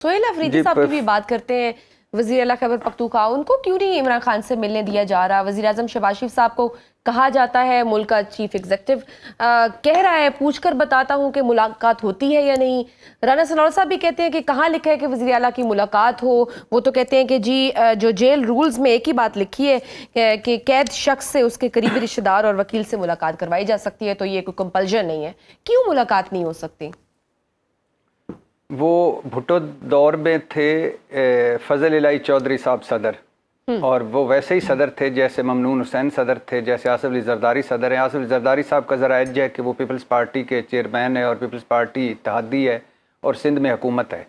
सोहेल अफरीदी साहब की भी बात करते हैं, वज़ीर आला खैबर पख्तूनख्वा, उनको क्यों नहीं इमरान खान से मिलने दिया जा रहा? वज़ीर आज़म शहबाज शरीफ साहब को कहा जाता है, मुल्क का चीफ एग्जीक्यूटिव कह रहा है, पूछ कर बताता हूँ कि मुलाकात होती है या नहीं। राना सनोवर साहब भी कहते हैं कि कहाँ लिखा है कि वज़ीर आला की मुलाकात हो। वो तो कहते हैं कि जी जो जेल रूल्स में एक ही बात लिखी है कि कैद शख्स से उसके करीबी रिश्तेदार और वकील से मुलाकात करवाई जा सकती है, तो ये कोई कंपल्जन नहीं है। क्यों मुलाकात नहीं हो सकती? वो भुट्टो दौर में थे फजल इलाही चौधरी साहब सदर, और वो वैसे ही सदर थे जैसे ममनून हुसैन सदर थे, जैसे आसिफ अली जरदारी सदर हैं। आसिफ अली जरदारी साहब का ज़रा एज है कि वो पीपल्स पार्टी के चेयरमैन है और पीपल्स पार्टी इत्तेहादी है और सिंध में हुकूमत है।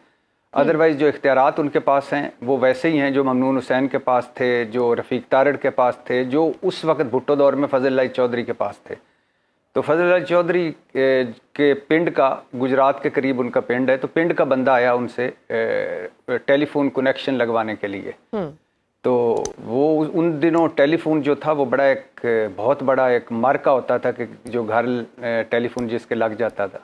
अदरवाइज़ जो इख्तियारात उनके पास हैं वो वैसे ही हैं जो ममनून हुसैन के पास थे, जो रफ़ीक तारड़ के पास थे, जो उस वक्त भुट्टो दौर में फजल इलाही चौधरी के पास थे। तो फजल इलाही चौधरी के पिंड का, गुजरात के करीब उनका पिंड है, तो पिंड का बंदा आया उनसे टेलीफोन कनेक्शन लगवाने के लिए। तो वो उन दिनों टेलीफोन जो था वो बहुत बड़ा एक मार्का होता था कि जो घर टेलीफोन जिसके लग जाता था।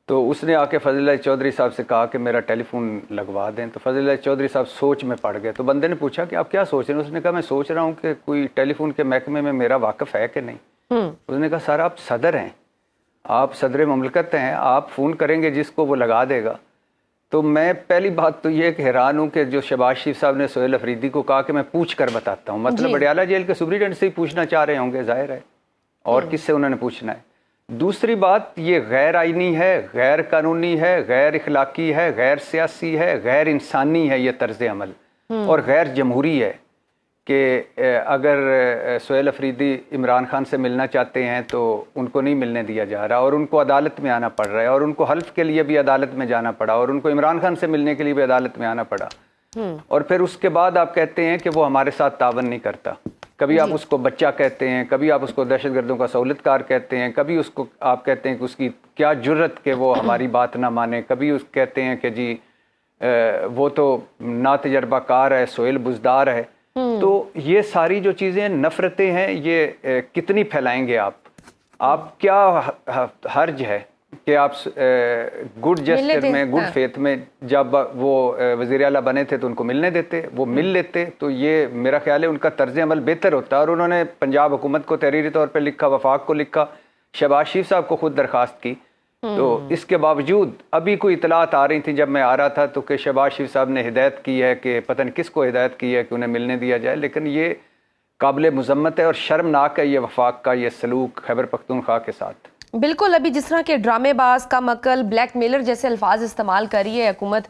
तो उसने आके फजल इलाही चौधरी साहब से कहा कि मेरा टेलीफोन लगवा दें। तो फजल इलाही चौधरी साहब सोच में पड़ गए। तो बंदे ने पूछा कि आप क्या सोच रहे हैं? उसने कहा मैं सोच रहा हूँ कि कोई टेलीफोन के महकमे में मेरा वाकफ़ है कि नहीं। उसने कहा सर आप सदर हैं, आप सदर ममलकत हैं, आप फ़ोन करेंगे जिसको वो लगा देगा। तो मैं पहली बात तो ये हैरान हूँ कि जो शहबाज शरीफ साहब ने सोहेल अफरीदी को कहा कि मैं पूछ कर बताता हूँ, मतलब पटियाला जेल के सुपरिटेंडेंट से ही पूछना चाह रहे होंगे, जाहिर है, और किससे उन्होंने पूछना है। दूसरी बात, ये गैर आइनी है, गैर कानूनी है, गैर इखलाकी है, गैर सियासी है, गैर इंसानी है ये तर्ज अमल, और गैर जमहूरी है कि अगर सोहेल अफरीदी इमरान खान से मिलना चाहते हैं तो उनको नहीं मिलने दिया जा रहा, और उनको अदालत में आना पड़ रहा है, और उनको हल्फ के लिए भी अदालत में जाना पड़ा, और उनको इमरान खान से मिलने के लिए भी अदालत में आना पड़ा। और फिर उसके बाद आप कहते हैं कि वो हमारे साथ तावन नहीं करता। कभी आप उसको बच्चा कहते हैं, कभी आप उसको दहशतगर्दों का सहूलतकार कहते हैं, कभी उसको आप कहते हैं कि उसकी क्या जुर्रत कि वो हमारी बात ना माने, कभी उस कहते हैं कि जी वो तो ना तजर्बाकार है, सोहेल बुजदार है। तो ये सारी जो चीज़ें नफ़रतें हैं, ये कितनी फैलाएंगे आप क्या हर्ज है कि आप गुड जेस्चर में, गुड फेथ में, जब वो वज़ीर आला बने थे तो उनको मिलने देते, वो मिल लेते, तो ये मेरा ख्याल है उनका तर्ज अमल बेहतर होता। और उन्होंने पंजाब हुकूमत को तहरीरी तौर पर लिखा, वफाक को लिखा, शहबाज शरीफ साहब को खुद दरख्वास्त की। तो इसके बावजूद अभी कोई इतलात आ रही थी जब मैं आ रहा था तो कि शहबाज शरीफ साहब ने हिदायत की है कि पता नहीं किसको हिदायत की है कि उन्हें मिलने दिया जाए। लेकिन ये काबिल मुज़म्मत है और शर्मनाक है ये वफाक का ये सलूक खैबर पख्तूनख्वा के साथ। बिल्कुल, अभी जिस तरह के ड्रामेबाज, कम अकल, ब्लैक मेलर जैसे अल्फाज इस्तेमाल कर रही है हुकूमत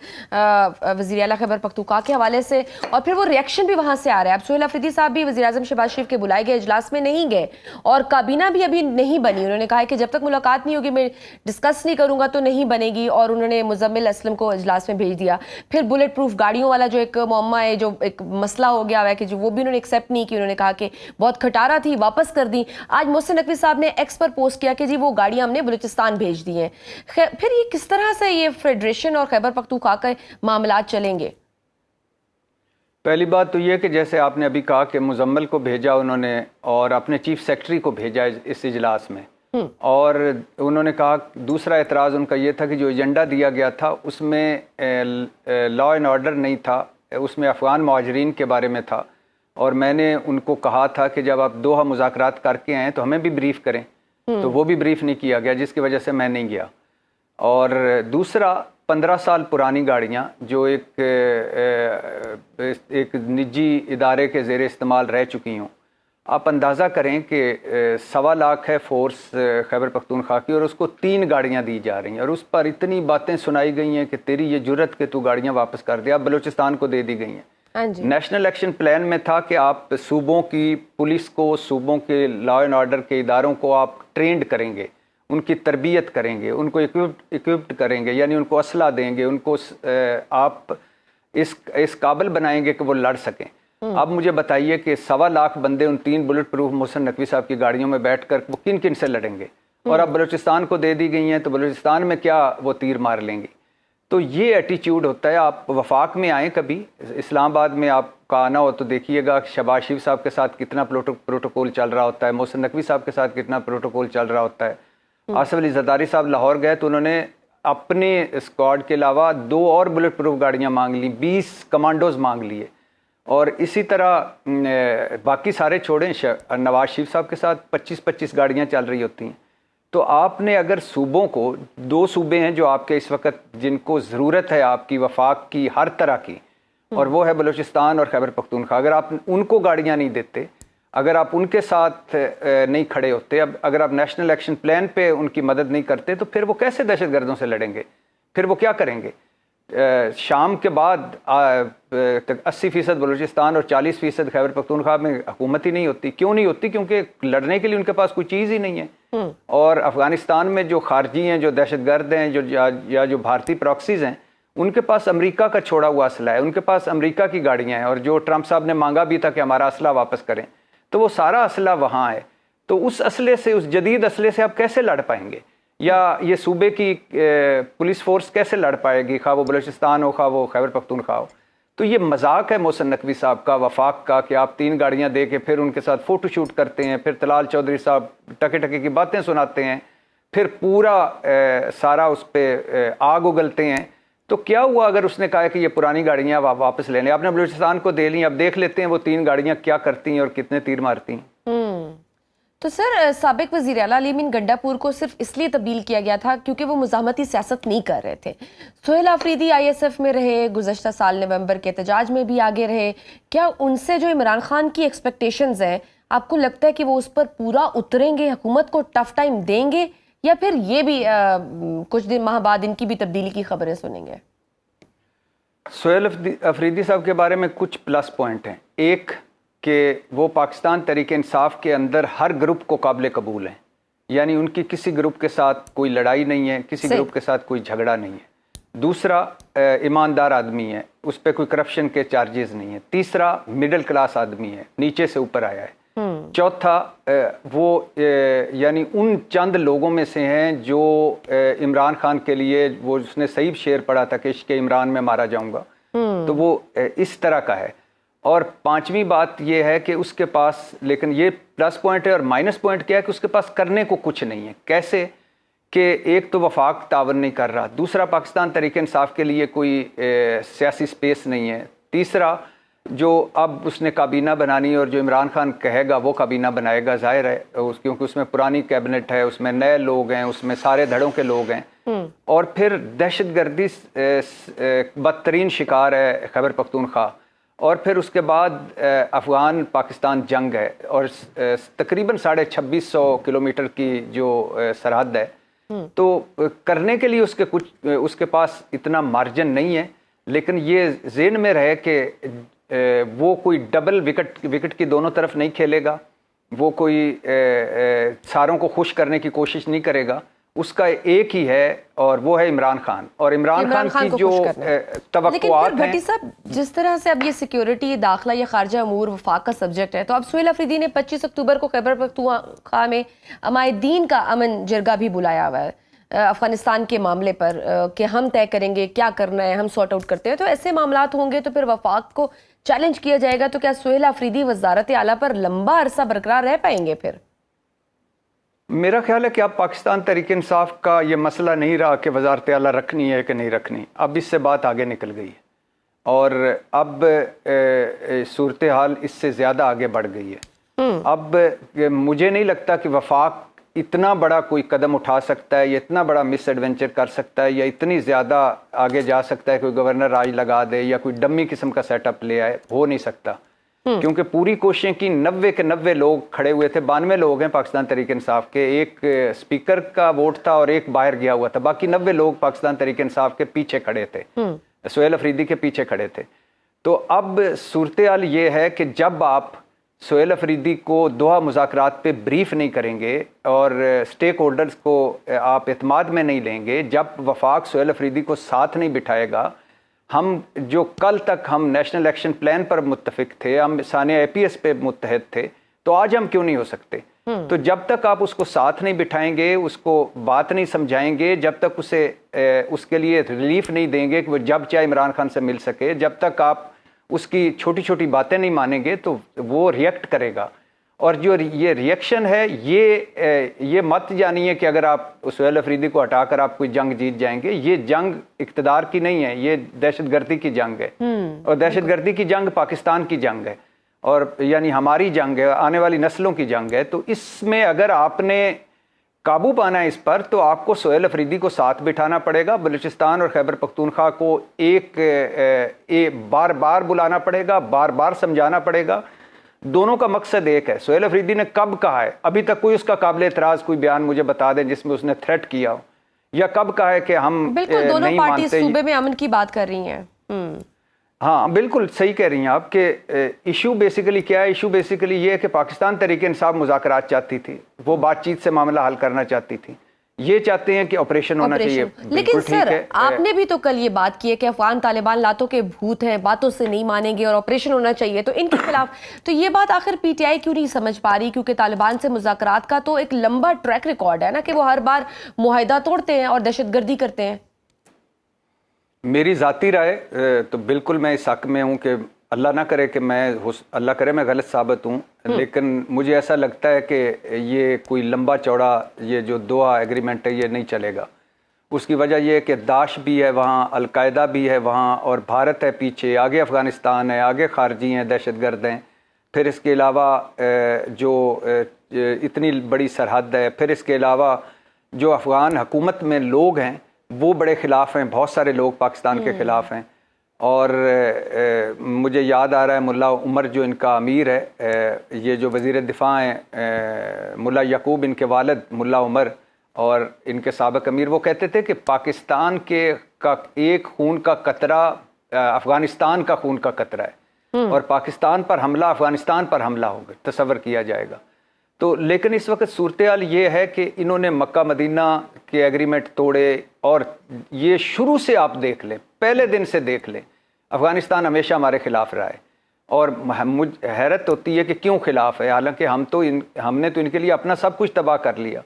वज़ीर आला खैबर पख्तूनख्वा के हवाले से, और फिर वो रिएक्शन भी वहाँ से आ रहा है। अब सोहेल अफरीदी साहब भी वज़ीर आज़म शहबाज शरीफ के बुलाए गए इजलास में नहीं गए, और काबीना भी अभी नहीं बनी। उन्होंने कहा है कि जब तक मुलाकात नहीं होगी मैं डिस्कस नहीं करूँगा तो नहीं बनेगी, और उन्होंने मुज़म्मिल असलम को इजलास में भेज दिया। फिर बुलेट प्रूफ गाड़ियों वाला जो एक मुअम्मा है, जो एक मसला हो गया है कि जो वो भी उन्होंने एक्सेप्ट नहीं की। उन्होंने कहा कि बहुत खटारा थी, वापस कर दी। आज मोहसिन नकवी साहब ने एक्स पर पोस्ट किया कि जी वो गाड़ियाँ हमने बलूचिस्तान भेज दी हैं। फिर ये किस तरह से ये फेडरेशन और खैबर पख्तूनख्वा के मामलात चलेंगे? पहली बात तो ये कि जैसे आपने अभी कहा कि मुजम्मल को भेजा उन्होंने और अपने चीफ सेक्रेटरी को भेजा इस इजलास में, और उन्होंने कहा, दूसरा एतराज़ उनका ये था कि जो एजेंडा दिया गया था उसमें लॉ एंड ऑर्डर नहीं था, उसमें अफ़गान मुहाजिरीन के बारे में था, और मैंने उनको कहा था कि जब आप दोहा मुज़ाकरात करके आएँ तो हमें भी ब्रीफ़ करें, तो वो भी ब्रीफ नहीं किया गया, जिसकी वजह से मैं नहीं गया। और दूसरा, 15 साल पुरानी गाड़ियाँ जो एक निजी इदारे के ज़ेर इस्तेमाल रह चुकी हों, आप अंदाज़ा करें कि 1.25 लाख है फोर्स खैबर पख्तूनख्वा की, और उसको 3 गाड़ियाँ दी जा रही हैं, और उस पर इतनी बातें सुनाई गई हैं कि तेरी ये जुर्रत कि तू गाड़ियाँ वापस कर दे। अब बलूचिस्तान को दे दी गई हैं। नेशनल एक्शन प्लान में था कि आप सूबों की पुलिस को, सूबों के लॉ एंड ऑर्डर के इदारों को आप ट्रेंड करेंगे, उनकी तरबियत करेंगे, उनको इक्विप्ड करेंगे, यानी उनको असला देंगे, उनको आप इस काबिल बनाएंगे कि वो लड़ सकें। अब मुझे बताइए कि 1.25 लाख बंदे उन 3 बुलेट प्रूफ मोहसिन नकवी साहब की गाड़ियों में बैठकर वो किन किन से लड़ेंगे? और अब बलूचिस्तान को दे दी गई हैं तो बलूचिस्तान में क्या वो तीर मार लेंगे? तो ये एटीट्यूड होता है। आप वफाक में आएँ, कभी इस्लामाबाद में आपका आना हो तो देखिएगा शहबाज शरीफ साहब के साथ कितना प्रोटोकॉल चल रहा होता है, मोहसिन नकवी साहब के साथ कितना प्रोटोकॉल चल रहा होता है। आसिफ अली जरदारी साहब लाहौर गए तो उन्होंने अपने स्क्वाड के अलावा 2 और बुलेट प्रूफ गाड़ियाँ मांग ली, 20 कमांडोज मांग लिए, और इसी तरह बाकी सारे छोड़ें, नवाज शरीफ साहब के साथ 25-25 गाड़ियाँ चल रही होती हैं। तो आपने अगर सूबों को, 2 सूबे हैं जो आपके इस वक्त जिनको ज़रूरत है आपकी वफाक की हर तरह की, और वो है बलूचिस्तान और खैबर पख्तूनख्वा, अगर आप उनको गाड़ियाँ नहीं देते, अगर आप उनके साथ नहीं खड़े होते, अब अगर आप नेशनल एक्शन प्लान पे उनकी मदद नहीं करते, तो फिर वो कैसे दहशतगर्दों से लड़ेंगे? फिर वो क्या करेंगे? शाम के बाद 80% बलूचिस्तान और 40% खैबर पख्तूनख्वा में हुकूमत ही नहीं होती। क्यों नहीं होती? क्योंकि लड़ने के लिए उनके पास कोई चीज़ ही नहीं है। और अफ़गानिस्तान में जो खारजी हैं, जो दहशतगर्द हैं, या जो भारतीय प्रॉक्सीज़ हैं, उनके पास अमेरिका का छोड़ा हुआ असला है, उनके पास अमेरिका की गाड़ियाँ हैं, और जो ट्रंप साहब ने मांगा भी था कि हमारा असला वापस करें, तो वो सारा असला वहाँ है। तो उस असले से, उस जदीद असले से आप कैसे लड़ पाएंगे? या ये सूबे की पुलिस फोर्स कैसे लड़ पाएगी, खा वो बलूचिस्तान हो, खा वो खैबर पख्तूनख्वा हो? तो ये मजाक है मोहसिन नकवी साहब का, वफाक का, कि आप 3 गाड़ियाँ दे के फिर उनके साथ फ़ोटो शूट करते हैं, फिर तलाल चौधरी साहब टके टके की बातें सुनाते हैं, फिर पूरा सारा उस पर आग उगलते हैं। तो क्या हुआ अगर उसने कहा कि ये पुरानी गाड़ियाँ वापस ले लें? आपने बलूचिस्तान को दे ली, अब देख लेते हैं वो 3 गाड़ियाँ क्या करती हैं और कितने तीर मारती हैं। तो सर, साबिक वज़ीर आला अली अमीन गंडापुर को सिर्फ इसलिए तब्दील किया गया था क्योंकि वो मुज़ाहमती सियासत नहीं कर रहे थे। सुहेल आफरीदी ISF में रहे, गुज़श्ता साल नवंबर के एहतजाज में भी आगे रहे। क्या उनसे जो इमरान खान की एक्सपेक्टेशंस हैं, आपको लगता है कि वो उस पर पूरा उतरेंगे, हुकूमत को टफ टाइम देंगे, या फिर ये भी कुछ दिन माह बाद इनकी भी तब्दीली की खबरें सुनेंगे? सुहेल अफरीदी साहब के बारे में कुछ प्लस पॉइंट हैं। एक, कि वो पाकिस्तान तहरीक इंसाफ के अंदर हर ग्रुप को काबिल कबूल हैं, यानी उनकी किसी ग्रुप के साथ कोई लड़ाई नहीं है, किसी ग्रुप के साथ कोई झगड़ा नहीं है। दूसरा, ईमानदार आदमी है, उस पर कोई करप्शन के चार्जेस नहीं है। तीसरा, मिडिल क्लास आदमी है, नीचे से ऊपर आया है। चौथा, वो यानी उन चंद लोगों में से हैं जो इमरान खान के लिए, वो उसने सही शेर पढ़ा था कि इश्क इमरान में मारा जाऊंगा, तो वो इस तरह का है। और 5वीं बात ये है कि उसके पास, लेकिन ये प्लस पॉइंट है, और माइनस पॉइंट क्या है कि उसके पास करने को कुछ नहीं है। कैसे? कि एक तो वफाक तावन नहीं कर रहा, दूसरा पाकिस्तान तहरीक इंसाफ के लिए कोई सियासी स्पेस नहीं है, तीसरा जो अब उसने काबीना बनानी, और जो इमरान खान कहेगा वो काबीना बनाएगा, जाहिर है क्योंकि उसमें पुरानी कैबिनेट है, उसमें नए लोग हैं, उसमें सारे धड़ों के लोग हैं। और फिर दहशतगर्दी बदतरीन शिकार है खैबर पख्तूनख्वा, और फिर उसके बाद अफ़गान पाकिस्तान जंग है, और तकरीबन 2650 किलोमीटर की जो सरहद है। तो करने के लिए उसके पास इतना मार्जिन नहीं है। लेकिन ये ज़हन में रहे कि वो कोई डबल विकेट की दोनों तरफ नहीं खेलेगा, वो कोई सारों को खुश करने की कोशिश नहीं करेगा, उसका एक ही है, और वो है इमरान खान। और इमरान खान की जो तवक्कुआत हैं, भट्टी साहब, जिस तरह से अब ये सिक्योरिटी, दाखिला या खारजा अमूर वफाक का सब्जेक्ट है, तो अब सुहेल अफरीदी ने 25 अक्टूबर को खैबर पख्तूनख्वा में अमायदीन का अमन जरगा भी बुलाया हुआ है अफगानिस्तान के मामले पर, कि हम तय करेंगे क्या करना है, हम सॉर्ट आउट करते हैं। तो ऐसे मामलात होंगे तो फिर वफाक को चैलेंज किया जाएगा, तो क्या सुहेल अफरीदी वजारत आला पर लंबा अरसा बरकरार रह पाएंगे? फिर मेरा ख्याल है कि अब पाकिस्तान तहरीक इंसाफ का ये मसला नहीं रहा कि वजारत आला रखनी है कि नहीं रखनी। अब इससे बात आगे निकल गई है, और अब सूरत हाल इससे ज़्यादा आगे बढ़ गई है। अब मुझे नहीं लगता कि वफाक इतना बड़ा कोई कदम उठा सकता है, या इतना बड़ा मिस एडवेंचर कर सकता है, या इतनी ज़्यादा आगे जा सकता है, कोई गवर्नर राज लगा दे या कोई डम्मी किस्म का सेटअप ले आए। हो नहीं सकता, क्योंकि पूरी कोशिशें की, 90 के 90 लोग खड़े हुए थे, 92 लोग हैं पाकिस्तान तहरीक इंसाफ के, एक स्पीकर का वोट था और एक बाहर गया हुआ था, बाकी 90 लोग पाकिस्तान तहरीक इंसाफ के पीछे खड़े थे, सुहेल अफरीदी के पीछे खड़े थे। तो अब सूरत हाल ये है कि जब आप सुहेल अफरीदी को दोहा मुज़ाकरात पे ब्रीफ नहीं करेंगे और स्टेक होल्डर्स को आप एतमाद में नहीं लेंगे, जब वफाक सुहेल अफरीदी को साथ नहीं बिठाएगा, हम जो कल तक हम नेशनल एक्शन प्लान पर मुत्तफिक थे, हम सानिया APS पे मुत्तहद थे, तो आज हम क्यों नहीं हो सकते? तो जब तक आप उसको साथ नहीं बिठाएंगे, उसको बात नहीं समझाएंगे, जब तक उसे उसके लिए रिलीफ नहीं देंगे कि वो जब चाहे इमरान खान से मिल सके, जब तक आप उसकी छोटी छोटी बातें नहीं मानेंगे, तो वो रिएक्ट करेगा। اور جو یہ ریئیکشن ہے یہ مت جانیے کہ اگر آپ سہیل افریدی کو ہٹا کر آپ کوئی جنگ جیت جائیں گے. یہ جنگ اقتدار کی نہیں ہے, یہ دہشت گردی کی جنگ ہے. اور دہشت گردی کی جنگ پاکستان کی جنگ ہے, اور یعنی ہماری جنگ ہے, آنے والی نسلوں کی جنگ ہے. تو اس میں اگر آپ نے قابو پانا ہے اس پر, تو آپ کو سہیل افریدی کو ساتھ بٹھانا پڑے گا. بلوچستان اور خیبر پختونخوا کو بار بار بلانا پڑے گا, بار بار سمجھانا پڑے گا. دونوں کا مقصد ایک ہے. سہیل افریدی نے کب کہا ہے, ابھی تک کوئی اس کا قابل اعتراض کوئی بیان مجھے بتا دیں جس میں اس نے تھریٹ کیا ہو, یا کب کہا ہے کہ ہم بالکل دونوں نہیں پارٹی مانتے. صوبے میں امن کی بات کر رہی ہیں. ہاں بالکل صحیح کہہ رہی ہیں آپ کہ ایشو بیسیکلی کیا ہے. ایشو بیسیکلی یہ ہے کہ پاکستان تحریک انصاف مذاکرات چاہتی تھی, وہ بات چیت سے معاملہ حل کرنا چاہتی تھی. یہ چاہتے ہیں کہ آپریشن ہونا چاہیے. لیکن سر آپ نے بھی تو کل یہ بات کی ہے کہ افغان طالبان لاتوں کے بھوت ہیں, باتوں سے نہیں مانیں گے اور آپریشن ہونا چاہیے, تو ان کے خلاف تو یہ بات آخر پی ٹی آئی کیوں نہیں سمجھ پا رہی؟ کیونکہ طالبان سے مذاکرات کا تو ایک لمبا ٹریک ریکارڈ ہے نا, کہ وہ ہر بار معاہدہ توڑتے ہیں اور دہشت گردی کرتے ہیں. میری ذاتی رائے تو بالکل میں اس حق میں ہوں کہ اللہ نہ کرے کہ اللہ کرے میں غلط ثابت ہوں, لیکن مجھے ایسا لگتا ہے کہ یہ کوئی لمبا چوڑا یہ جو دوحہ ایگریمنٹ ہے یہ نہیں چلے گا. اس کی وجہ یہ ہے کہ داعش بھی ہے وہاں, القاعدہ بھی ہے وہاں, اور بھارت ہے پیچھے, آگے افغانستان ہے, آگے خارجی ہیں, دہشت گرد ہیں. پھر اس کے علاوہ جو اتنی بڑی سرحد ہے, پھر اس کے علاوہ جو افغان حکومت میں لوگ ہیں وہ بڑے خلاف ہیں, بہت سارے لوگ پاکستان کے خلاف ہیں. اور مجھے یاد آ رہا ہے ملا عمر جو ان کا امیر ہے, یہ جو وزیر دفاع ہیں ملا یعقوب, ان کے والد ملا عمر اور ان کے سابق امیر, وہ کہتے تھے کہ پاکستان کا ایک خون کا قطرہ افغانستان کا خون کا قطرہ ہے, اور پاکستان پر حملہ افغانستان پر حملہ ہوگا, تصور کیا جائے گا. تو لیکن اس وقت صورتحال یہ ہے کہ انہوں نے مکہ مدینہ کے ایگریمنٹ توڑے, اور یہ شروع سے آپ دیکھ لیں, پہلے دن سے دیکھ لیں, افغانستان ہمیشہ ہمارے خلاف رہا ہے. اور مجھے حیرت ہوتی ہے کہ کیوں خلاف ہے, حالانکہ ہم نے تو ان کے لیے اپنا سب کچھ تباہ کر لیا.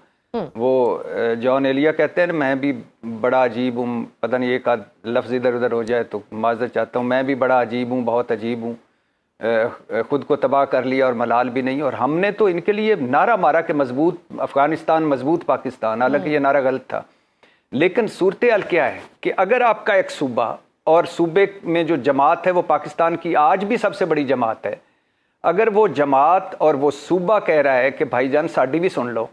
وہ جان ایلیا کہتے ہیں میں بھی بڑا عجیب ہوں, پتہ نہیں ایک آدھ لفظ ادھر ادھر ہو جائے تو معذرت چاہتا ہوں, میں بھی بڑا عجیب ہوں, بہت عجیب ہوں, خود کو تباہ کر لیا اور ملال بھی نہیں. اور ہم نے تو ان کے لیے نعرہ مارا کہ مضبوط افغانستان مضبوط پاکستان, حالانکہ یہ نعرہ غلط تھا. لیکن صورتحال کیا ہے کہ اگر آپ کا ایک صوبہ, اور صوبے میں جو جماعت ہے وہ پاکستان کی آج بھی سب سے بڑی جماعت ہے, اگر وہ جماعت اور وہ صوبہ کہہ رہا ہے کہ بھائی جان ساڈی بھی سن لو,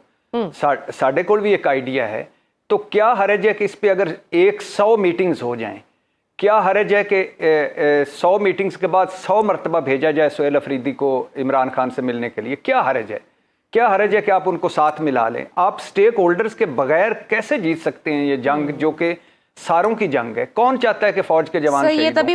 ساڈے کول بھی ایک آئیڈیا ہے, تو کیا حرج ہے کہ اس پہ اگر 100 میٹنگز ہو جائیں, کیا حرج ہے کہ 100 میٹنگز کے بعد 100 مرتبہ بھیجا جائے سہیل افریدی کو عمران خان سے ملنے کے لیے؟ کیا حرج ہے؟ کیا حرج ہے کہ آپ ان کو ساتھ ملا لیں؟ آپ سٹیک ہولڈرز کے بغیر کیسے جیت سکتے ہیں یہ جنگ جو کہ ساروں کی جنگ ہے؟ کون چاہتا ہے کہ فوج کے جوان شہید ہوں؟